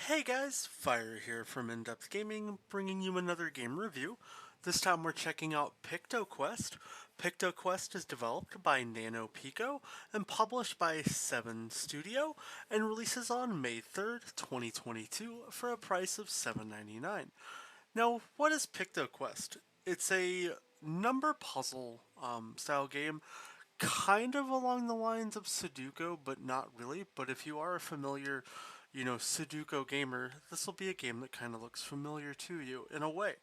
Hey guys, Fire here from InDepth Gaming, bringing you another game review. This time we're checking out PictoQuest. PictoQuest is developed by Nano Pico and published by 7 Studio and releases on May 3rd, 2022 for a price of $7.99. Now, what is PictoQuest? It's a number puzzle style game, kind of along the lines of Sudoku, but not really. But if you are a familiar, Sudoku gamer, this will be a game that kind of looks familiar to you in a way.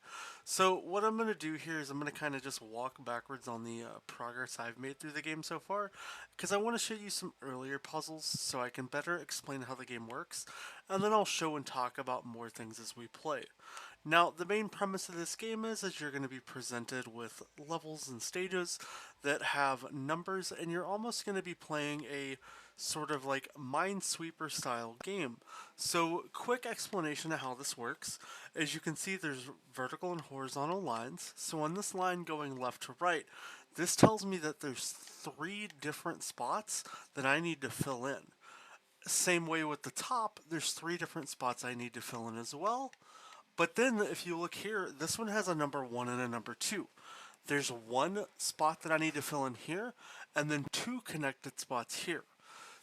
So what I'm going to do here is I'm going to kind of just walk backwards on the progress I've made through the game so far, because I want to show you some earlier puzzles so I can better explain how the game works, and then I'll show and talk about more things as we play. Now, the main premise of this game is you're going to be presented with levels and stages that have numbers, and you're almost going to be playing a sort of like Minesweeper style game. So, quick explanation of how this works. As you can see, there's vertical and horizontal lines. So, on this line going left to right, this tells me that there's 3 different spots that I need to fill in. Same way with the top, there's 3 different spots I need to fill in as well. But then if you look here, this one has a number 1 and a number 2. There's 1 spot that I need to fill in here, and then 2 connected spots here.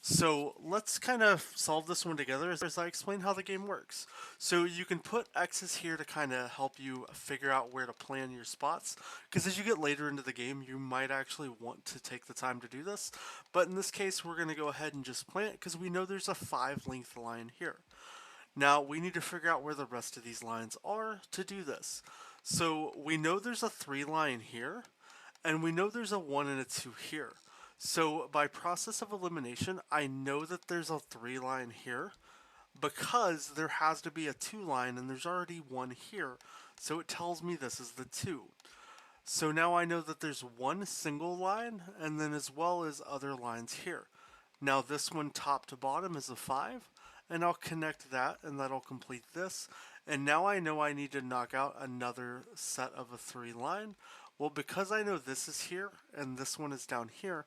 So let's kind of solve this one together as I explain how the game works. So you can put X's here to kind of help you figure out where to plan your spots, because as you get later into the game, you might actually want to take the time to do this. But in this case, we're going to go ahead and just plant, because we know there's a 5 length line here. Now, we need to figure out where the rest of these lines are to do this. So we know there's a 3 line here, and we know there's a 1 and a 2 here. So by process of elimination, I know that there's a 3 line here because there has to be a 2 line, and there's already 1 here. So it tells me this is the 2. So now I know that there's 1 single line, and then as well as other lines here. Now this one top to bottom is a 5, and I'll connect that, and that'll complete this. And now I know I need to knock out another set of a 3 line. Well, because I know this is here and this one is down here,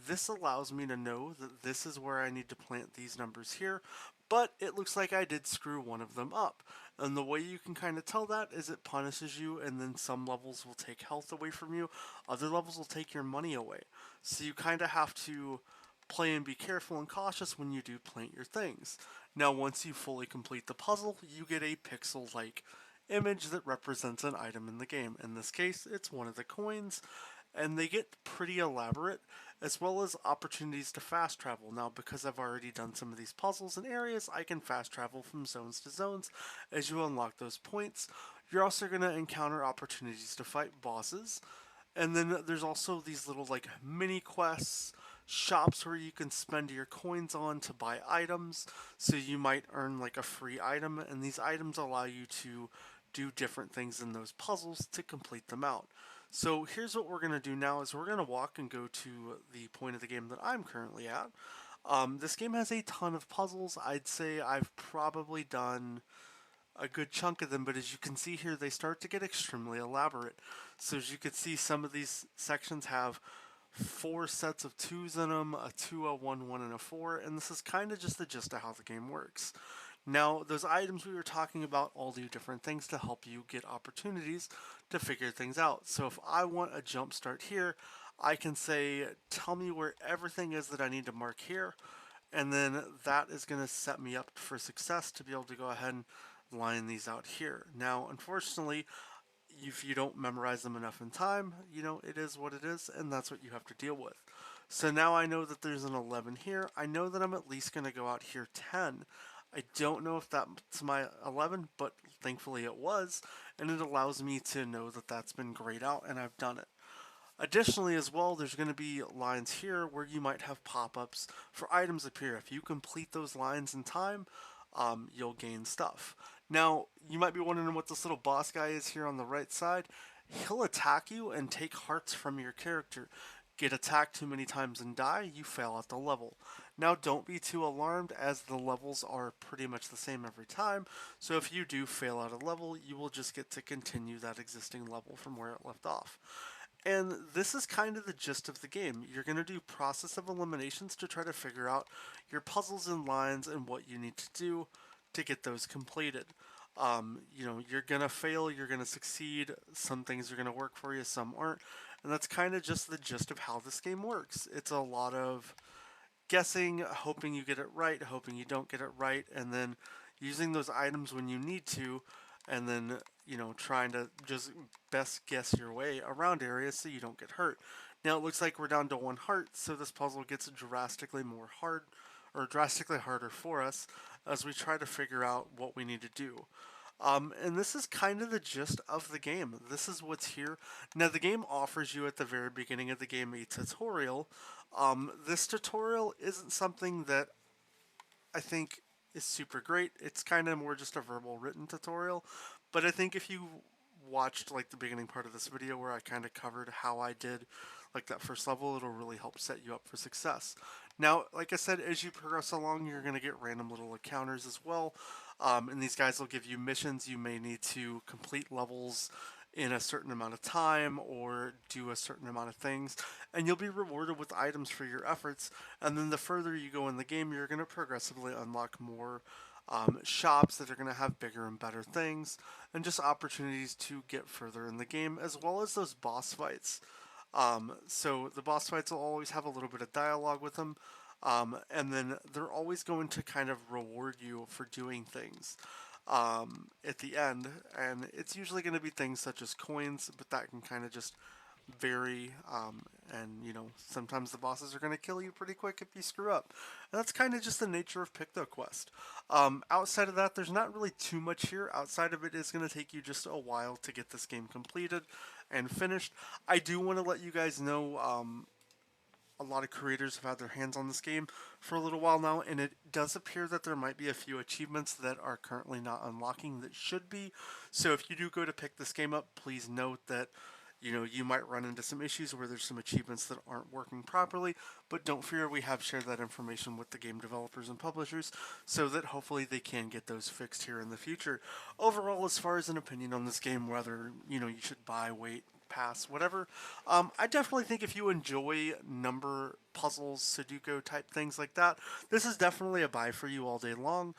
this allows me to know that this is where I need to plant these numbers here, but it looks like I did screw one of them up. And the way you can kind of tell that is it punishes you, and then some levels will take health away from you, other levels will take your money away. So you kind of have to play and be careful and cautious when you do plant your things. Now, once you fully complete the puzzle, you get a pixel-like image that represents an item in the game. In this case, it's one of the coins, and they get pretty elaborate, as well as opportunities to fast travel. Now, because I've already done some of these puzzles and areas, I can fast travel from zones to zones as you unlock those points. You're also going to encounter opportunities to fight bosses, and then there's also these little like mini quests, shops where you can spend your coins on to buy items. So you might earn like a free item, and these items allow you to do different things in those puzzles to complete them out. So here's what we're going to do now is we're going to walk and go to the point of the game that I'm currently at. This game has a ton of puzzles. I'd say I've probably done a good chunk of them, but as you can see here, they start to get extremely elaborate. So as you can see, some of these sections have 4 sets of 2s in them, a 2, a 1, 1, and a 4, and this is kind of just the gist of how the game works. Now, those items we were talking about all do different things to help you get opportunities to figure things out. So if I want a jump start here, I can say, tell me where everything is that I need to mark here, and then that is going to set me up for success to be able to go ahead and line these out here. Now, unfortunately, if you don't memorize them enough in time, it is what it is, and that's what you have to deal with. So now I know that there's an 11 here. I know that I'm at least going to go out here 10. I don't know if that's my 11, but thankfully it was, and it allows me to know that that's been grayed out and I've done it. Additionally, as well, there's going to be lines here where you might have pop-ups for items appear. If you complete those lines in time, you'll gain stuff. Now, you might be wondering what this little boss guy is here on the right side. He'll attack you and take hearts from your character. Get attacked too many times and die, you fail at the level. Now, don't be too alarmed, as the levels are pretty much the same every time. So if you do fail at a level, you will just get to continue that existing level from where it left off. And this is kind of the gist of the game. You're going to do process of eliminations to try to figure out your puzzles and lines and what you need to do to get those completed. You're gonna fail, you're gonna succeed. Some things are gonna work for you, some aren't, and that's kind of just the gist of how this game works. It's a lot of guessing, hoping you get it right, hoping you don't get it right, and then using those items when you need to, and then trying to just best guess your way around areas so you don't get hurt. Now it looks like we're down to one heart, so this puzzle gets drastically more hard, or drastically harder for us as we try to figure out what we need to do. And this is kind of the gist of the game. This is what's here. Now, the game offers you at the very beginning of the game a tutorial. This tutorial isn't something that I think is super great. It's kind of more just a verbal written tutorial. But I think if you watched like the beginning part of this video where I kind of covered how I did like that first level, it'll really help set you up for success. Now, like I said, as you progress along, you're going to get random little encounters as well. And these guys will give you missions. You may need to complete levels in a certain amount of time or do a certain amount of things, and you'll be rewarded with items for your efforts. And then the further you go in the game, you're going to progressively unlock more shops that are going to have bigger and better things, and just opportunities to get further in the game, as well as those boss fights. So the boss fights will always have a little bit of dialogue with them, and then they're always going to kind of reward you for doing things at the end, and it's usually going to be things such as coins, but that can kind of just vary, and sometimes the bosses are going to kill you pretty quick if you screw up, and that's kind of just the nature of PictoQuest. Outside of that, there's not really too much here. Outside of it is going to take you just a while to get this game completed and finished. I do want to let you guys know, a lot of creators have had their hands on this game for a little while now, and it does appear that there might be a few achievements that are currently not unlocking that should be. So if you do go to pick this game up, please note that you might run into some issues where there's some achievements that aren't working properly, but don't fear, we have shared that information with the game developers and publishers so that hopefully they can get those fixed here in the future. Overall, as far as an opinion on this game, whether you should buy, wait, pass, whatever, I definitely think if you enjoy number puzzles, Sudoku type things like that, this is definitely a buy for you all day long.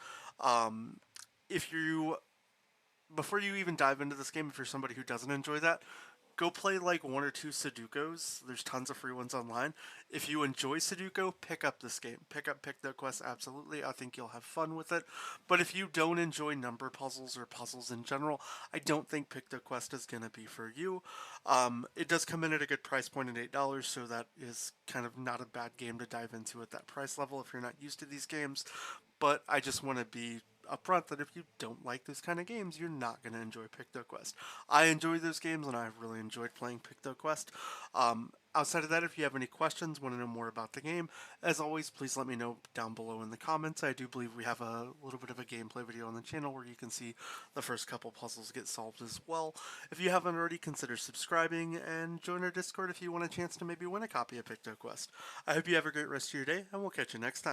If you Before you even dive into this game, if you're somebody who doesn't enjoy that, go play like one or two Sudokus. There's tons of free ones online. If you enjoy Sudoku, pick up this game. Pick up PictoQuest, absolutely. I think you'll have fun with it. But if you don't enjoy number puzzles or puzzles in general, I don't think PictoQuest is going to be for you. It does come in at a good price point at $8, so that is kind of not a bad game to dive into at that price level if you're not used to these games. But I just want to be upfront that if you don't like those kind of games, you're not going to enjoy PictoQuest. I enjoy those games, and I've really enjoyed playing PictoQuest. Outside of that, if you have any questions, want to know more about the game, as always, please let me know down below in the comments. I do believe we have a little bit of a gameplay video on the channel where you can see the first couple puzzles get solved as well. If you haven't already, consider subscribing and join our Discord if you want a chance to maybe win a copy of PictoQuest. I hope you have a great rest of your day, and we'll catch you next time.